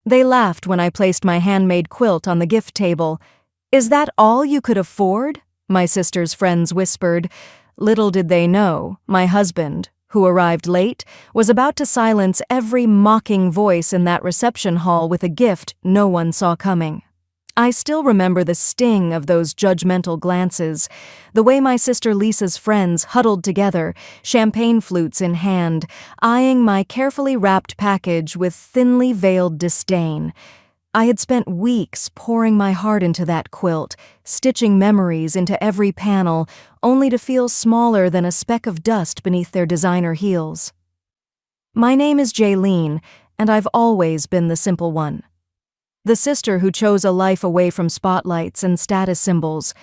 They laughed when I placed my handmade quilt on the gift table. "Is that all you could afford?" my sister's friends whispered. Little did they know, my husband, who arrived late, was about to silence every mocking voice in that reception hall with a gift no one saw coming. I still remember the sting of those judgmental glances, the way my sister Lisa's friends huddled together, champagne flutes in hand, eyeing my carefully wrapped package with thinly veiled disdain. I had spent weeks pouring my heart into that quilt, stitching memories into every panel, only to feel smaller than a speck of dust beneath their designer heels. My name is Jaylene, and I've always been the simple one. The sister who chose a life away from spotlights and status symbols.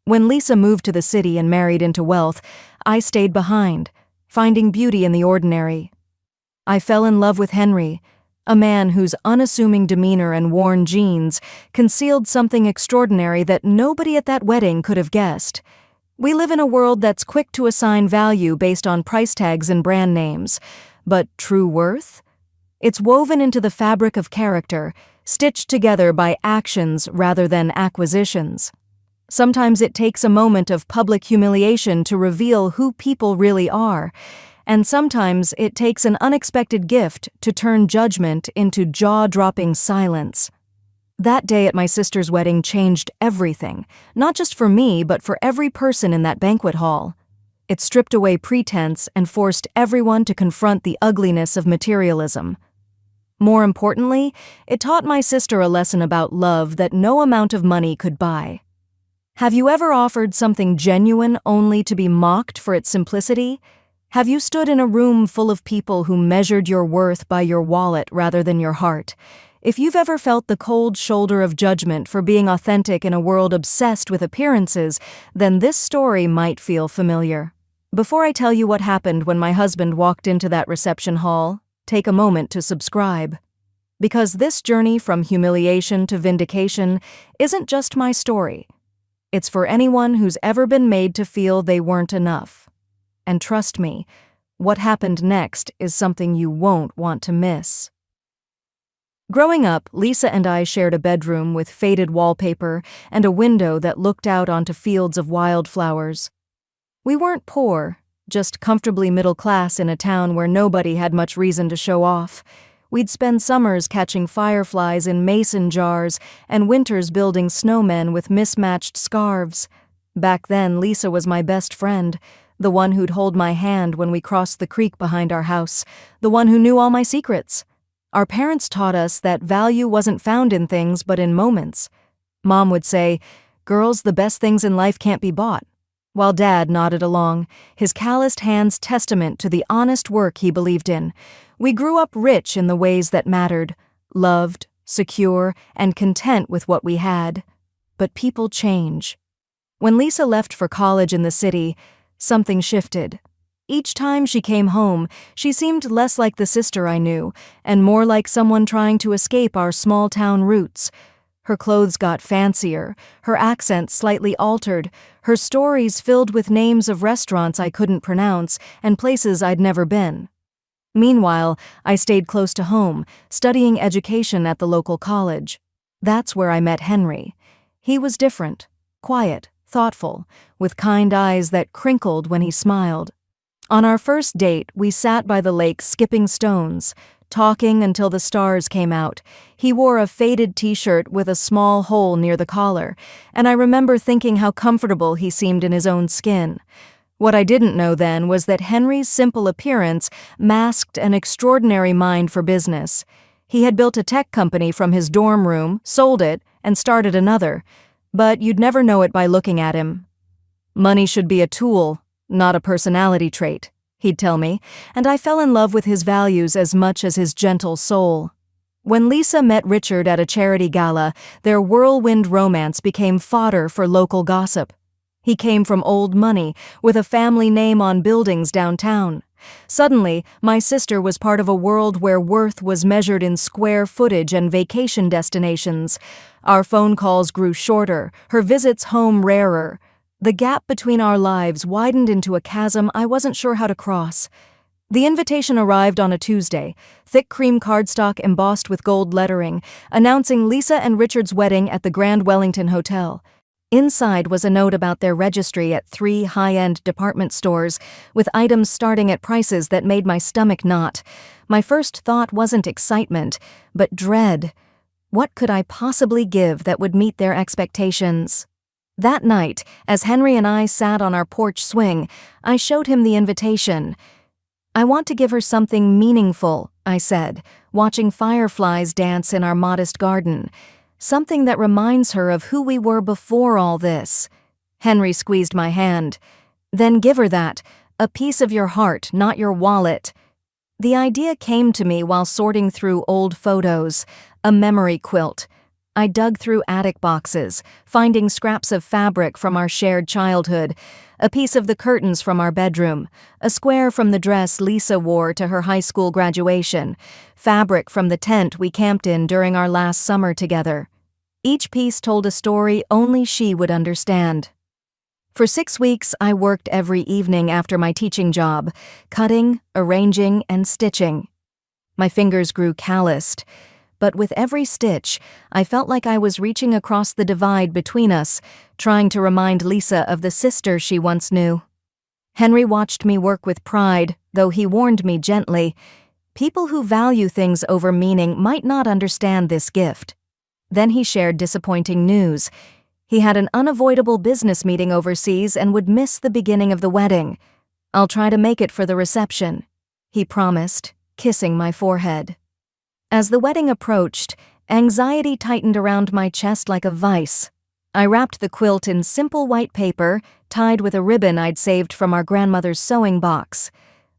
When Lisa moved to the city and married into wealth, I stayed behind, finding beauty in the ordinary. I fell in love with Henry, a man whose unassuming demeanor and worn jeans concealed something extraordinary that nobody at that wedding could have guessed. We live in a world that's quick to assign value based on price tags and brand names, but true worth? It's woven into the fabric of character, stitched together by actions rather than acquisitions. Sometimes it takes a moment of public humiliation to reveal who people really are, and sometimes it takes an unexpected gift to turn judgment into jaw-dropping silence. That day at my sister's wedding changed everything, not just for me, but for every person in that banquet hall. It stripped away pretense and forced everyone to confront the ugliness of materialism. More importantly, it taught my sister a lesson about love that no amount of money could buy. Have you ever offered something genuine only to be mocked for its simplicity? Have you stood in a room full of people who measured your worth by your wallet rather than your heart? If you've ever felt the cold shoulder of judgment for being authentic in a world obsessed with appearances, then this story might feel familiar. Before I tell you what happened when my husband walked into that reception hall, take a moment to subscribe. Because this journey from humiliation to vindication isn't just my story. It's for anyone who's ever been made to feel they weren't enough. And trust me, what happened next is something you won't want to miss. Growing up, Lisa and I shared a bedroom with faded wallpaper and a window that looked out onto fields of wildflowers. We weren't poor, just comfortably middle class in a town where nobody had much reason to show off. We'd spend summers catching fireflies in mason jars and winters building snowmen with mismatched scarves. Back then, Lisa was my best friend, the one who'd hold my hand when we crossed the creek behind our house, the one who knew all my secrets. Our parents taught us that value wasn't found in things but in moments. Mom would say, "Girls, the best things in life can't be bought," while Dad nodded along, his calloused hands testament to the honest work he believed in. We grew up rich in the ways that mattered, loved, secure, and content with what we had. But people change. When Lisa left for college in the city, something shifted. Each time she came home, she seemed less like the sister I knew, and more like someone trying to escape our small-town roots. Her clothes got fancier, her accent slightly altered, her stories filled with names of restaurants I couldn't pronounce and places I'd never been. Meanwhile, I stayed close to home, studying education at the local college. That's where I met Henry. He was different, quiet, thoughtful, with kind eyes that crinkled when he smiled. On our first date, we sat by the lake skipping stones, talking until the stars came out. He wore a faded t-shirt with a small hole near the collar, and I remember thinking how comfortable he seemed in his own skin. What I didn't know then was that Henry's simple appearance masked an extraordinary mind for business. He had built a tech company from his dorm room, sold it, and started another. But you'd never know it by looking at him. "Money should be a tool, not a personality trait," he'd tell me, and I fell in love with his values as much as his gentle soul. When Lisa met Richard at a charity gala, their whirlwind romance became fodder for local gossip. He came from old money, with a family name on buildings downtown. Suddenly, my sister was part of a world where worth was measured in square footage and vacation destinations. Our phone calls grew shorter, her visits home rarer. The gap between our lives widened into a chasm I wasn't sure how to cross. The invitation arrived on a Tuesday, thick cream cardstock embossed with gold lettering, announcing Lisa and Richard's wedding at the Grand Wellington Hotel. Inside was a note about their registry at 3 high-end department stores, with items starting at prices that made my stomach knot. My first thought wasn't excitement, but dread. What could I possibly give that would meet their expectations? That night, as Henry and I sat on our porch swing, I showed him the invitation. "I want to give her something meaningful," I said, watching fireflies dance in our modest garden. "Something that reminds her of who we were before all this." Henry squeezed my hand. "Then give her that, a piece of your heart, not your wallet." The idea came to me while sorting through old photos, a memory quilt. I dug through attic boxes, finding scraps of fabric from our shared childhood, a piece of the curtains from our bedroom, a square from the dress Lisa wore to her high school graduation, fabric from the tent we camped in during our last summer together. Each piece told a story only she would understand. For 6 weeks, I worked every evening after my teaching job, cutting, arranging, and stitching. My fingers grew calloused, but with every stitch, I felt like I was reaching across the divide between us, trying to remind Lisa of the sister she once knew. Henry watched me work with pride, though he warned me gently, people who value things over meaning might not understand this gift. Then he shared disappointing news. He had an unavoidable business meeting overseas and would miss the beginning of the wedding. "I'll try to make it for the reception," he promised, kissing my forehead. As the wedding approached, anxiety tightened around my chest like a vice. I wrapped the quilt in simple white paper, tied with a ribbon I'd saved from our grandmother's sewing box.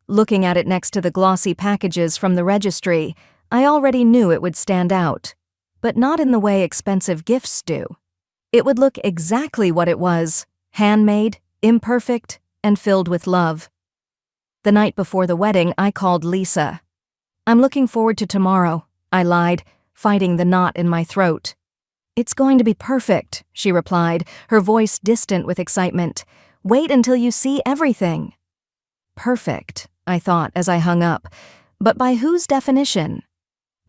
Looking at it next to the glossy packages from the registry, I already knew it would stand out. But not in the way expensive gifts do. It would look exactly what it was, handmade, imperfect, and filled with love. The night before the wedding, I called Lisa. "I'm looking forward to tomorrow," I lied, fighting the knot in my throat. "It's going to be perfect," she replied, her voice distant with excitement. "Wait until you see everything." Perfect, I thought as I hung up. But by whose definition?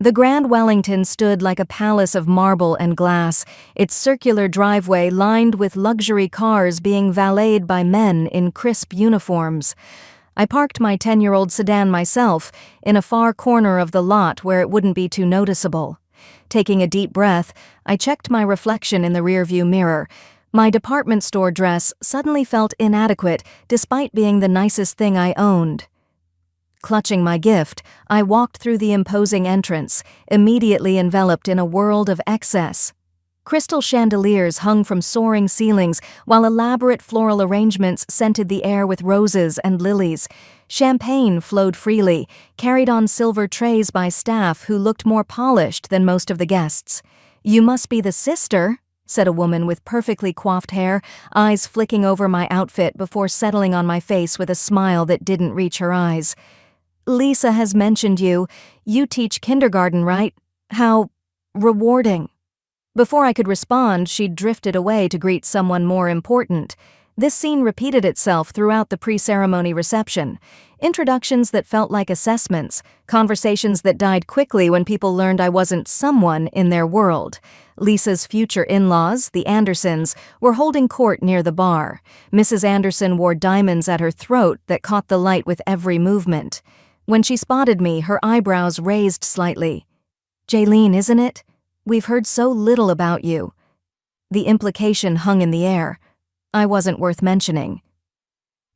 The Grand Wellington stood like a palace of marble and glass, its circular driveway lined with luxury cars being valeted by men in crisp uniforms. I parked my 10-year-old sedan myself in a far corner of the lot where it wouldn't be too noticeable. Taking a deep breath, I checked my reflection in the rearview mirror. My department store dress suddenly felt inadequate despite being the nicest thing I owned. Clutching my gift, I walked through the imposing entrance, immediately enveloped in a world of excess. Crystal chandeliers hung from soaring ceilings, while elaborate floral arrangements scented the air with roses and lilies. Champagne flowed freely, carried on silver trays by staff who looked more polished than most of the guests. "You must be the sister," said a woman with perfectly coiffed hair, eyes flicking over my outfit before settling on my face with a smile that didn't reach her eyes. "Lisa has mentioned you. You teach kindergarten, right? How rewarding." Before I could respond, she'd drifted away to greet someone more important. This scene repeated itself throughout the pre-ceremony reception. Introductions that felt like assessments, conversations that died quickly when people learned I wasn't someone in their world. Lisa's future in-laws, the Andersons, were holding court near the bar. Mrs. Anderson wore diamonds at her throat that caught the light with every movement. When she spotted me, her eyebrows raised slightly. "Jaylene, isn't it? We've heard so little about you." The implication hung in the air. I wasn't worth mentioning.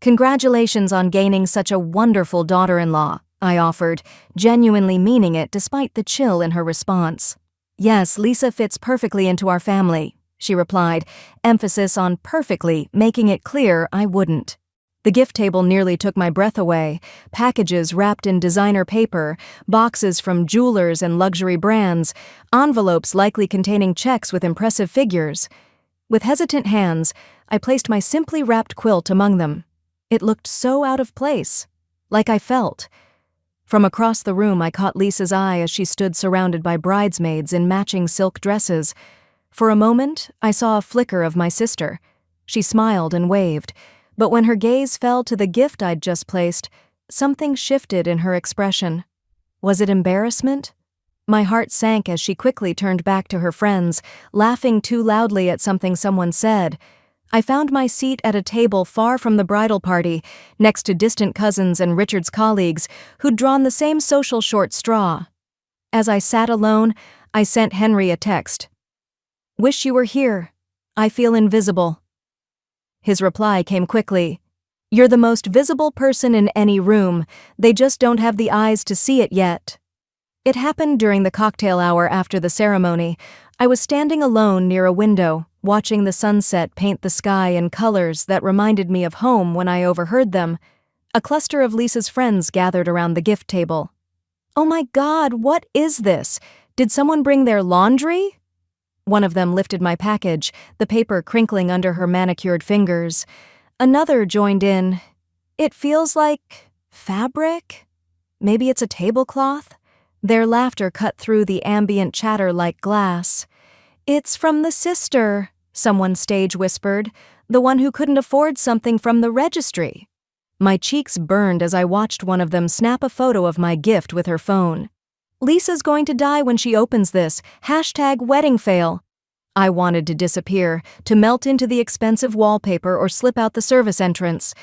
"Congratulations on gaining such a wonderful daughter-in-law," I offered, genuinely meaning it despite the chill in her response. "Yes, Lisa fits perfectly into our family," she replied, emphasis on perfectly, making it clear I wouldn't. The gift table nearly took my breath away, packages wrapped in designer paper, boxes from jewelers and luxury brands, envelopes likely containing checks with impressive figures. With hesitant hands, I placed my simply wrapped quilt among them. It looked so out of place, like I felt. From across the room, I caught Lisa's eye as she stood surrounded by bridesmaids in matching silk dresses. For a moment, I saw a flicker of my sister. She smiled and waved. But when her gaze fell to the gift I'd just placed, Something shifted in her expression. Was it embarrassment? My heart sank as she quickly turned back to her friends, laughing too loudly at something someone said. I found my seat at a table far from the bridal party, next to distant cousins and Richard's colleagues who'd drawn the same social short straw. As I sat alone, I sent Henry a text. "Wish you were here. I feel invisible." His reply came quickly. "You're the most visible person in any room. They just don't have the eyes to see it yet." It happened during the cocktail hour after the ceremony. I was standing alone near a window, watching the sunset paint the sky in colors that reminded me of home when I overheard them. A cluster of Lisa's friends gathered around the gift table. "Oh my God, what is this? Did someone bring their laundry?" One of them lifted my package, the paper crinkling under her manicured fingers. Another joined in. "It feels like fabric? Maybe it's a tablecloth?" Their laughter cut through the ambient chatter like glass. "It's from the sister," someone stage whispered, "the one who couldn't afford something from the registry." My cheeks burned as I watched one of them snap a photo of my gift with her phone. "Lisa's going to die when she opens this. #weddingfail." I wanted to disappear, to melt into the expensive wallpaper or slip out the service entrance.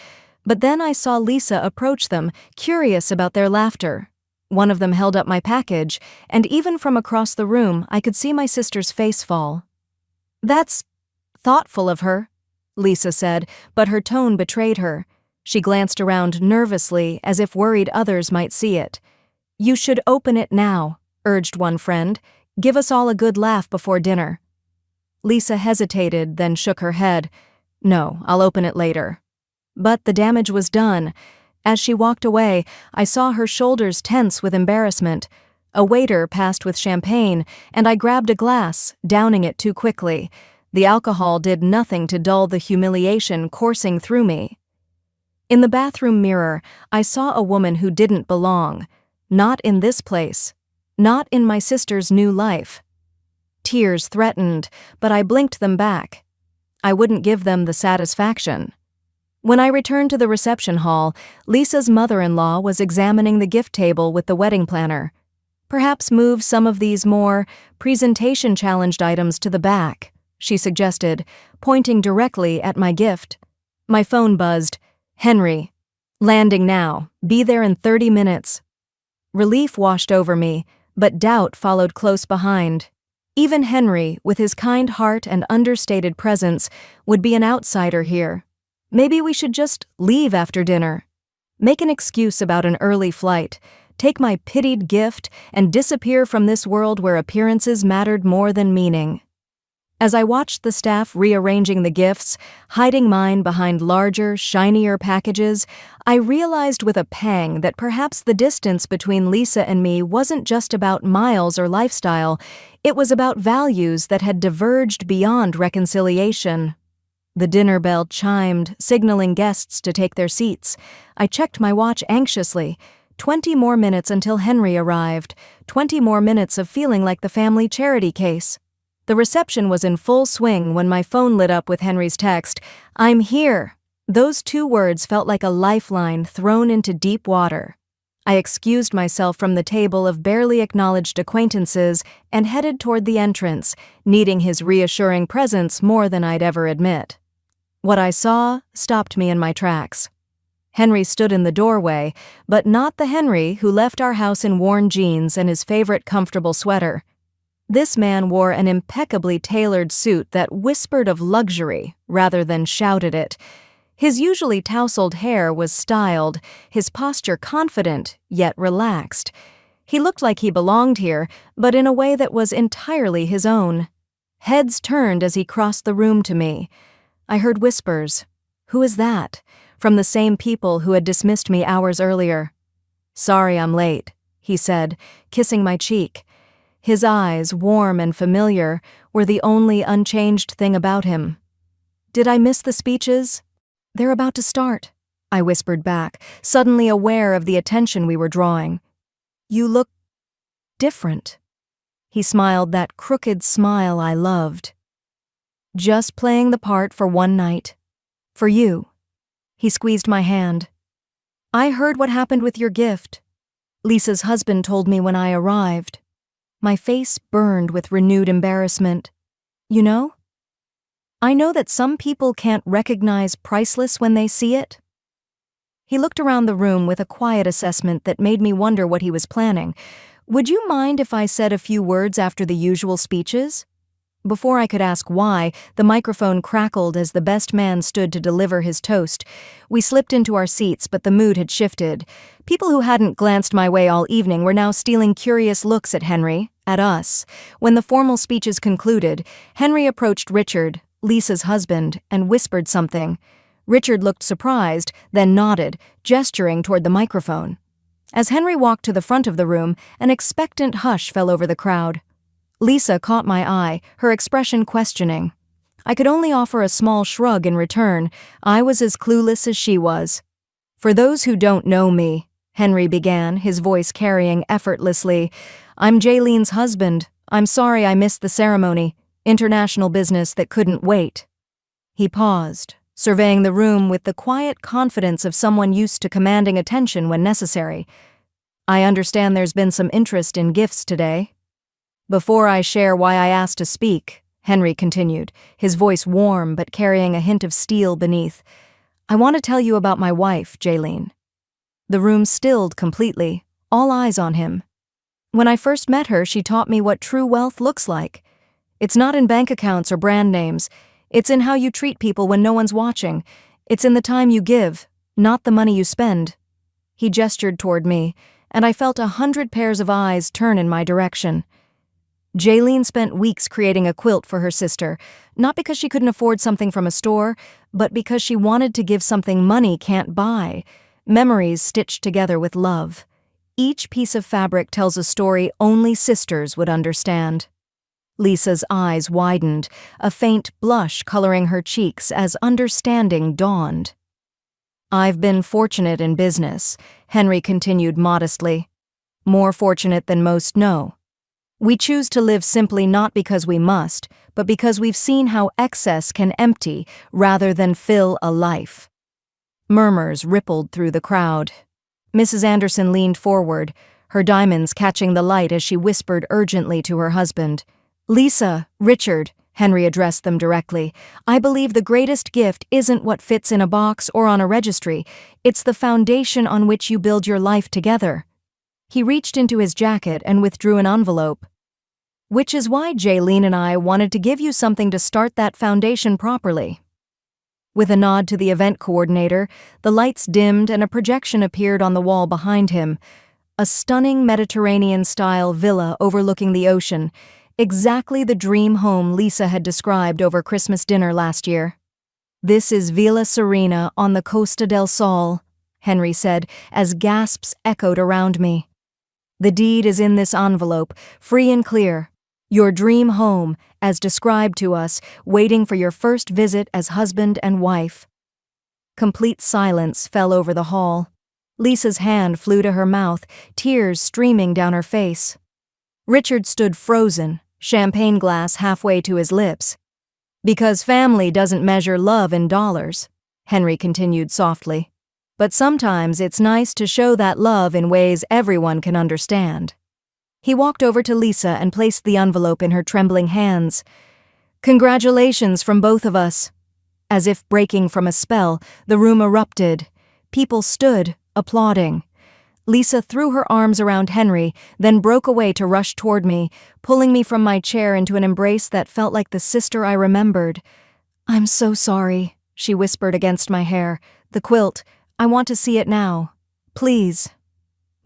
But then I saw Lisa approach them, curious about their laughter. One of them held up my package, and even from across the room I could see my sister's face fall. "That's thoughtful of her," Lisa said, but her tone betrayed her. She glanced around nervously, as if worried others might see it. "You should open it now," urged one friend. "Give us all a good laugh before dinner." Lisa hesitated, then shook her head. "No, I'll open it later." But the damage was done. As she walked away, I saw her shoulders tense with embarrassment. A waiter passed with champagne, and I grabbed a glass, downing it too quickly. The alcohol did nothing to dull the humiliation coursing through me. In the bathroom mirror, I saw a woman who didn't belong. Not in this place. Not in my sister's new life. Tears threatened, but I blinked them back. I wouldn't give them the satisfaction. When I returned to the reception hall, Lisa's mother-in-law was examining the gift table with the wedding planner. "Perhaps move some of these more presentation-challenged items to the back," she suggested, pointing directly at my gift. My phone buzzed. "Henry. Landing now. Be there in 30 minutes." Relief washed over me, but doubt followed close behind. Even Henry, with his kind heart and understated presence, would be an outsider here. Maybe we should just leave after dinner. Make an excuse about an early flight, take my pitied gift, and disappear from this world where appearances mattered more than meaning. As I watched the staff rearranging the gifts, hiding mine behind larger, shinier packages, I realized with a pang that perhaps the distance between Lisa and me wasn't just about miles or lifestyle, it was about values that had diverged beyond reconciliation. The dinner bell chimed, signaling guests to take their seats. I checked my watch anxiously. 20 more minutes until Henry arrived. 20 more minutes of feeling like the family charity case. The reception was in full swing when my phone lit up with Henry's text, "I'm here." Those 2 words felt like a lifeline thrown into deep water. I excused myself from the table of barely acknowledged acquaintances and headed toward the entrance, needing his reassuring presence more than I'd ever admit. What I saw stopped me in my tracks. Henry stood in the doorway, but not the Henry who left our house in worn jeans and his favorite comfortable sweater. This man wore an impeccably tailored suit that whispered of luxury rather than shouted it. His usually tousled hair was styled, his posture confident yet relaxed. He looked like he belonged here, but in a way that was entirely his own. Heads turned as he crossed the room to me. I heard whispers. "Who is that?" from the same people who had dismissed me hours earlier. "Sorry I'm late," he said, kissing my cheek. His eyes, warm and familiar, were the only unchanged thing about him. "Did I miss the speeches?" "They're about to start," I whispered back, suddenly aware of the attention we were drawing. "You look different." He smiled that crooked smile I loved. "Just playing the part for one night. For you." He squeezed my hand. I heard what happened with your gift. Lisa's husband told me when I arrived. My face burned with renewed embarrassment. You know? I know that some people can't recognize priceless when they see it. He looked around the room with a quiet assessment that made me wonder what he was planning. Would you mind if I said a few words after the usual speeches? Before I could ask why, the microphone crackled as the best man stood to deliver his toast. We slipped into our seats, but the mood had shifted. People who hadn't glanced my way all evening were now stealing curious looks at Henry, at us. When the formal speeches concluded, Henry approached Richard, Lisa's husband, and whispered something. Richard looked surprised, then nodded, gesturing toward the microphone. As Henry walked to the front of the room, an expectant hush fell over the crowd. Lisa caught my eye, her expression questioning. I could only offer a small shrug in return. I was as clueless as she was. For those who don't know me, Henry began, his voice carrying effortlessly, I'm Jaylene's husband. I'm sorry I missed the ceremony. International business that couldn't wait. He paused, surveying the room with the quiet confidence of someone used to commanding attention when necessary. I understand there's been some interest in gifts today. Before I share why I asked to speak, Henry continued, his voice warm but carrying a hint of steel beneath, I want to tell you about my wife, Jaylene. The room stilled completely, all eyes on him. When I first met her, she taught me what true wealth looks like. It's not in bank accounts or brand names. It's in how you treat people when no one's watching. It's in the time you give, not the money you spend. He gestured toward me, and I felt 100 pairs of eyes turn in my direction. Jaylene spent weeks creating a quilt for her sister, not because she couldn't afford something from a store, but because she wanted to give something money can't buy, memories stitched together with love. Each piece of fabric tells a story only sisters would understand. Lisa's eyes widened, a faint blush coloring her cheeks as understanding dawned. I've been fortunate in business, Henry continued modestly. More fortunate than most know. We choose to live simply not because we must, but because we've seen how excess can empty rather than fill a life. Murmurs rippled through the crowd. Mrs. Anderson leaned forward, her diamonds catching the light as she whispered urgently to her husband. Lisa, Richard, Henry addressed them directly, I believe the greatest gift isn't what fits in a box or on a registry. It's the foundation on which you build your life together. He reached into his jacket and withdrew an envelope. Which is why Jaylene and I wanted to give you something to start that foundation properly. With a nod to the event coordinator, the lights dimmed and a projection appeared on the wall behind him. A stunning Mediterranean-style villa overlooking the ocean, exactly the dream home Lisa had described over Christmas dinner last year. This is Villa Serena on the Costa del Sol, Henry said, as gasps echoed around me. The deed is in this envelope, free and clear. Your dream home, as described to us, waiting for your first visit as husband and wife. Complete silence fell over the hall. Lisa's hand flew to her mouth, tears streaming down her face. Richard stood frozen, champagne glass halfway to his lips. Because family doesn't measure love in dollars, Henry continued softly. But sometimes it's nice to show that love in ways everyone can understand. He walked over to Lisa and placed the envelope in her trembling hands. Congratulations from both of us. As if breaking from a spell, the room erupted. People stood, applauding. Lisa threw her arms around Henry, then broke away to rush toward me, pulling me from my chair into an embrace that felt like the sister I remembered. I'm so sorry, she whispered against my hair. The quilt. I want to see it now. Please.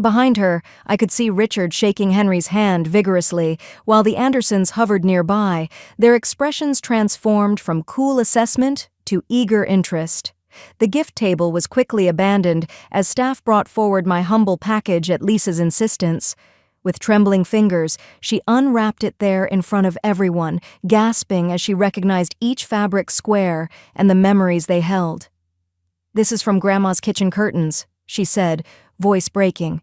Behind her, I could see Richard shaking Henry's hand vigorously, while the Andersons hovered nearby, their expressions transformed from cool assessment to eager interest. The gift table was quickly abandoned as staff brought forward my humble package at Lisa's insistence. With trembling fingers, she unwrapped it there in front of everyone, gasping as she recognized each fabric square and the memories they held. This is from Grandma's kitchen curtains, she said, voice breaking.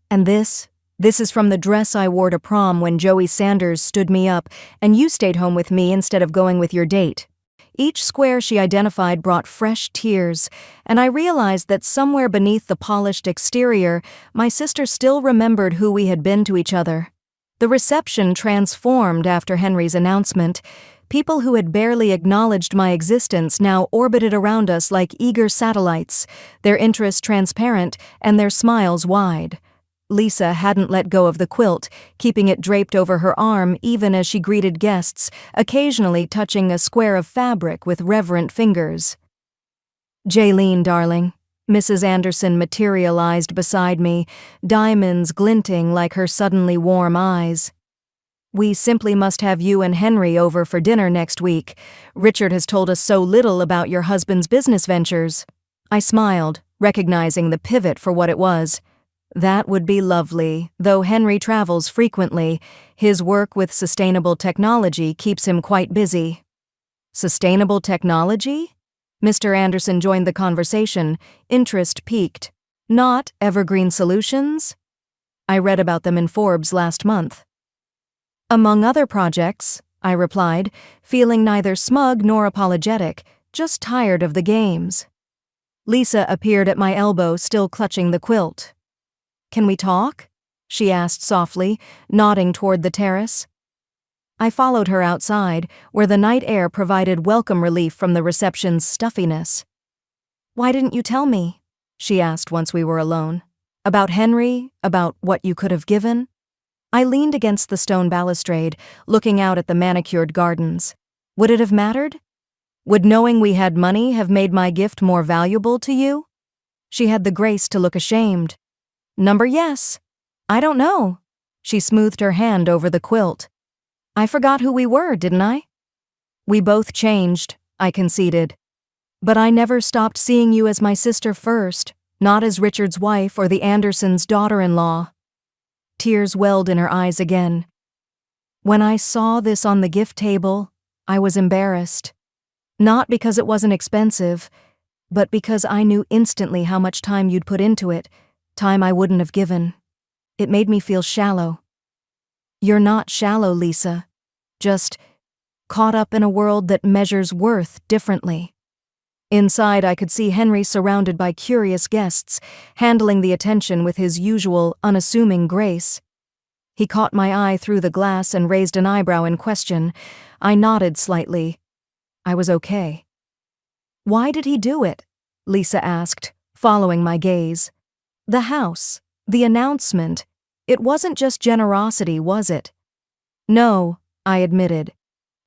And this is from the dress I wore to prom when Joey Sanders stood me up and you stayed home with me instead of going with your date. Each square she identified brought fresh tears, and I realized that somewhere beneath the polished exterior, my sister still remembered who we had been to each other. The reception transformed after Henry's announcement. People who had barely acknowledged my existence now orbited around us like eager satellites, their interest transparent and their smiles wide. Lisa hadn't let go of the quilt, keeping it draped over her arm even as she greeted guests, occasionally touching a square of fabric with reverent fingers. "Jaylene, darling," Mrs. Anderson materialized beside me, diamonds glinting like her suddenly warm eyes. "We simply must have you and Henry over for dinner next week. Richard has told us so little about your husband's business ventures." I smiled, recognizing the pivot for what it was. That would be lovely, though Henry travels frequently. His work with sustainable technology keeps him quite busy. Sustainable technology? Mr. Anderson joined the conversation, interest piqued. Not evergreen solutions? I read about them in Forbes last month. Among other projects, I replied, feeling neither smug nor apologetic, just tired of the games. Lisa appeared at my elbow, still clutching the quilt. "Can we talk?" she asked softly, nodding toward the terrace. I followed her outside, where the night air provided welcome relief from the reception's stuffiness. "Why didn't you tell me?" she asked once we were alone. "About Henry? About what you could have given?" I leaned against the stone balustrade, looking out at the manicured gardens. Would it have mattered? Would knowing we had money have made my gift more valuable to you? She had the grace to look ashamed. Yes. I don't know. She smoothed her hand over the quilt. I forgot who we were, didn't I? We both changed, I conceded. But I never stopped seeing you as my sister first, not as Richard's wife or the Andersons' daughter-in-law. Tears welled in her eyes again. When I saw this on the gift table, I was embarrassed. Not because it wasn't expensive, but because I knew instantly how much time you'd put into it, time I wouldn't have given. It made me feel shallow. You're not shallow, Lisa. Just caught up in a world that measures worth differently. Inside, I could see Henry surrounded by curious guests, handling the attention with his usual, unassuming grace. He caught my eye through the glass and raised an eyebrow in question. I nodded slightly. I was okay. "Why did he do it?" Lisa asked, following my gaze. "The house, the announcement, it wasn't just generosity, was it?" "No," I admitted.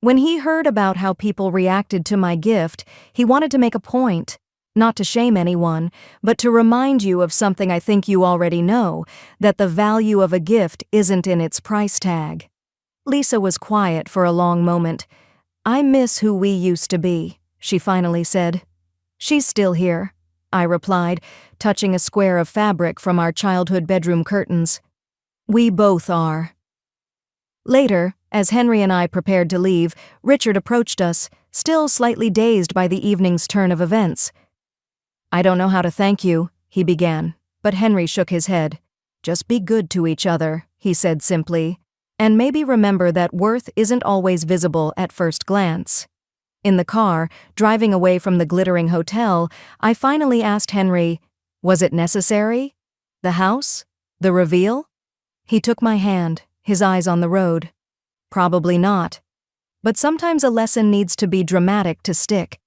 "When he heard about how people reacted to my gift, he wanted to make a point, not to shame anyone, but to remind you of something I think you already know, that the value of a gift isn't in its price tag." Lisa was quiet for a long moment. "I miss who we used to be," she finally said. "She's still here," I replied, touching a square of fabric from our childhood bedroom curtains. "We both are." Later, as Henry and I prepared to leave, Richard approached us, still slightly dazed by the evening's turn of events. "I don't know how to thank you," he began, but Henry shook his head. "Just be good to each other," he said simply, "and maybe remember that worth isn't always visible at first glance." In the car, driving away from the glittering hotel, I finally asked Henry, was it necessary? The house? The reveal? He took my hand, his eyes on the road. Probably not. But sometimes a lesson needs to be dramatic to stick.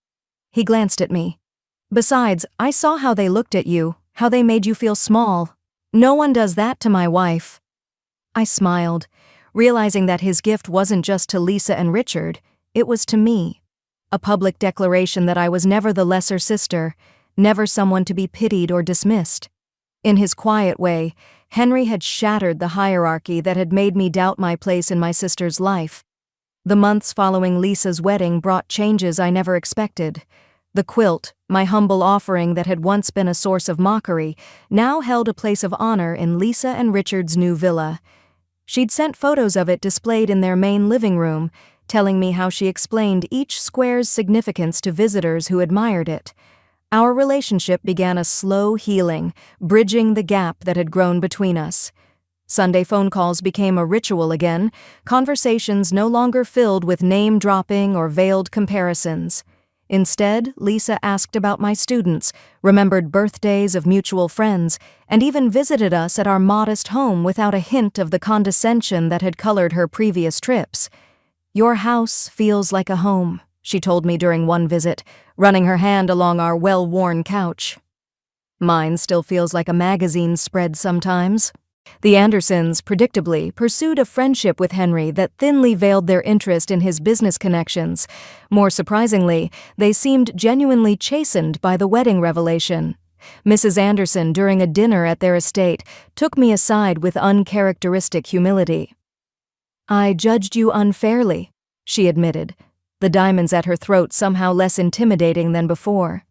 He glanced at me. "Besides, I saw how they looked at you, how they made you feel small. No one does that to my wife." I smiled, realizing that his gift wasn't just to Lisa and Richard, it was to me. A public declaration that I was never the lesser sister, never someone to be pitied or dismissed. In his quiet way, Henry had shattered the hierarchy that had made me doubt my place in my sister's life. The months following Lisa's wedding brought changes I never expected. The quilt, my humble offering that had once been a source of mockery, now held a place of honor in Lisa and Richard's new villa. She'd sent photos of it displayed in their main living room, telling me how she explained each square's significance to visitors who admired it. Our relationship began a slow healing, bridging the gap that had grown between us. Sunday phone calls became a ritual again, conversations no longer filled with name-dropping or veiled comparisons. Instead, Lisa asked about my students, remembered birthdays of mutual friends, and even visited us at our modest home without a hint of the condescension that had colored her previous trips. "Your house feels like a home," she told me during one visit, running her hand along our well-worn couch. "Mine still feels like a magazine spread sometimes." The Andersons, predictably, pursued a friendship with Henry that thinly veiled their interest in his business connections. More surprisingly, they seemed genuinely chastened by the wedding revelation. Mrs. Anderson, during a dinner at their estate, took me aside with uncharacteristic humility. "I judged you unfairly," she admitted, the diamonds at her throat somehow less intimidating than before.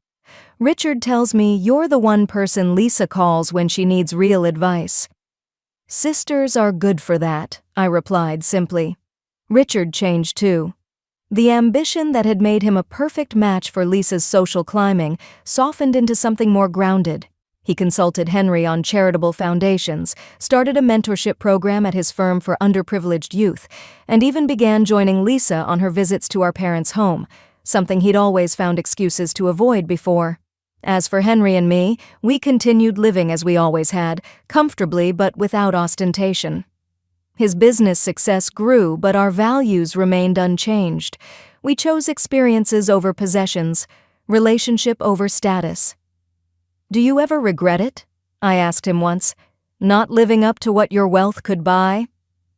"Richard tells me you're the one person Lisa calls when she needs real advice." "Sisters are good for that," I replied simply. Richard changed too. The ambition that had made him a perfect match for Lisa's social climbing softened into something more grounded. He consulted Henry on charitable foundations, started a mentorship program at his firm for underprivileged youth, and even began joining Lisa on her visits to our parents' home, something he'd always found excuses to avoid before. As for Henry and me, we continued living as we always had, comfortably but without ostentation. His business success grew, but our values remained unchanged. We chose experiences over possessions, relationship over status. "Do you ever regret it?" I asked him once. "Not living up to what your wealth could buy?"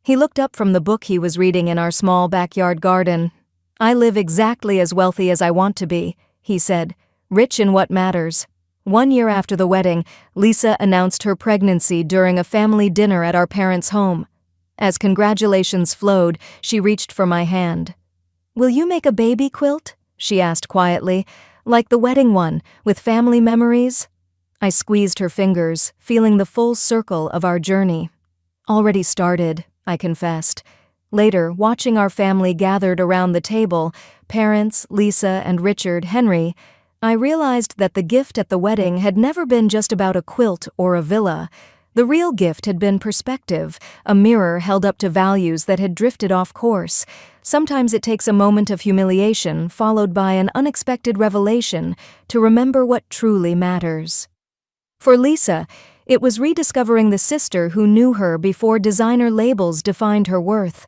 He looked up from the book he was reading in our small backyard garden. "I live exactly as wealthy as I want to be," he said. "Rich in what matters." 1 year after the wedding, Lisa announced her pregnancy during a family dinner at our parents' home. As congratulations flowed, she reached for my hand. "Will you make a baby quilt?" she asked quietly. "Like the wedding one, with family memories?" I squeezed her fingers, feeling the full circle of our journey. "Already started," I confessed. Later, watching our family gathered around the table, parents, Lisa, and Richard, Henry, I realized that the gift at the wedding had never been just about a quilt or a villa. The real gift had been perspective, a mirror held up to values that had drifted off course. Sometimes it takes a moment of humiliation followed by an unexpected revelation to remember what truly matters. For Lisa, it was rediscovering the sister who knew her before designer labels defined her worth.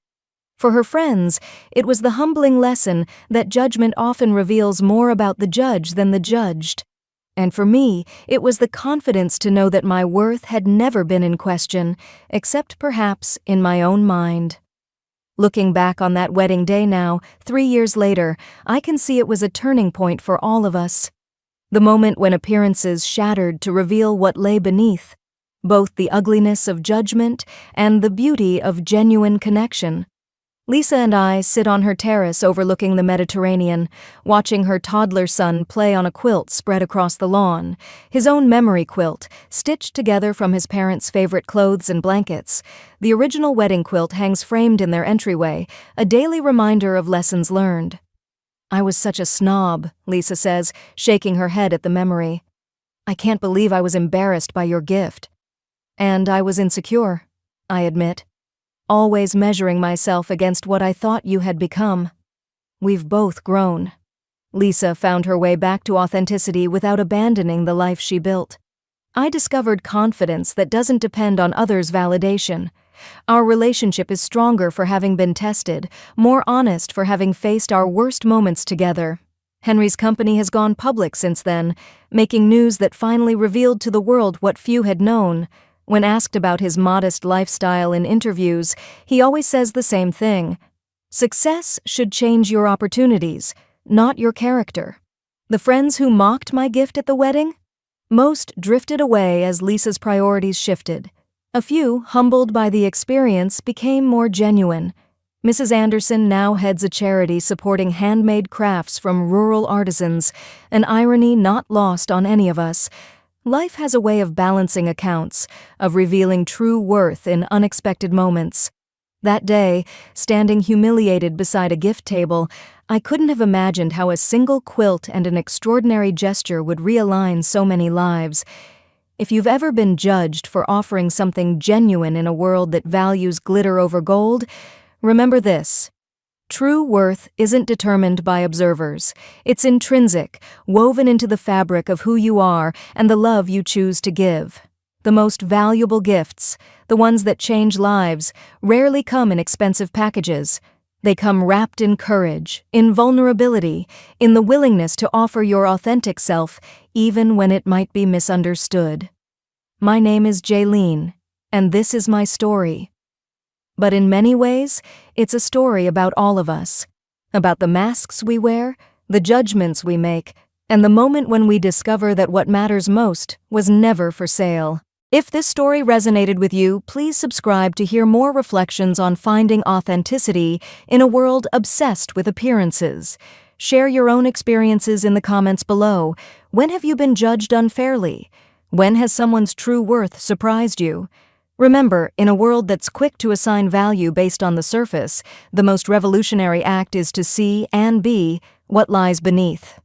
For her friends, it was the humbling lesson that judgment often reveals more about the judge than the judged. And for me, it was the confidence to know that my worth had never been in question, except perhaps in my own mind. Looking back on that wedding day now, 3 years later, I can see it was a turning point for all of us. The moment when appearances shattered to reveal what lay beneath, both the ugliness of judgment and the beauty of genuine connection. Lisa and I sit on her terrace overlooking the Mediterranean, watching her toddler son play on a quilt spread across the lawn, his own memory quilt, stitched together from his parents' favorite clothes and blankets. The original wedding quilt hangs framed in their entryway, a daily reminder of lessons learned. "I was such a snob," Lisa says, shaking her head at the memory. "I can't believe I was embarrassed by your gift." "And I was insecure," I admit. "Always measuring myself against what I thought you had become." We've both grown. Lisa found her way back to authenticity without abandoning the life she built. I discovered confidence that doesn't depend on others' validation. Our relationship is stronger for having been tested, more honest for having faced our worst moments together. Henry's company has gone public since then, making news that finally revealed to the world what few had known. When asked about his modest lifestyle in interviews, he always says the same thing. Success should change your opportunities, not your character. The friends who mocked my gift at the wedding? Most drifted away as Lisa's priorities shifted. A few, humbled by the experience, became more genuine. Mrs. Anderson now heads a charity supporting handmade crafts from rural artisans, an irony not lost on any of us. Life has a way of balancing accounts, of revealing true worth in unexpected moments. That day, standing humiliated beside a gift table, I couldn't have imagined how a single quilt and an extraordinary gesture would realign so many lives. If you've ever been judged for offering something genuine in a world that values glitter over gold, remember this. True worth isn't determined by observers. It's intrinsic, woven into the fabric of who you are and the love you choose to give. The most valuable gifts, the ones that change lives, rarely come in expensive packages. They come wrapped in courage, in vulnerability, in the willingness to offer your authentic self, even when it might be misunderstood. My name is Jaylene, and this is my story. But in many ways, it's a story about all of us. About the masks we wear, the judgments we make, and the moment when we discover that what matters most was never for sale. If this story resonated with you, please subscribe to hear more reflections on finding authenticity in a world obsessed with appearances. Share your own experiences in the comments below. When have you been judged unfairly? When has someone's true worth surprised you? Remember, in a world that's quick to assign value based on the surface, the most revolutionary act is to see and be what lies beneath.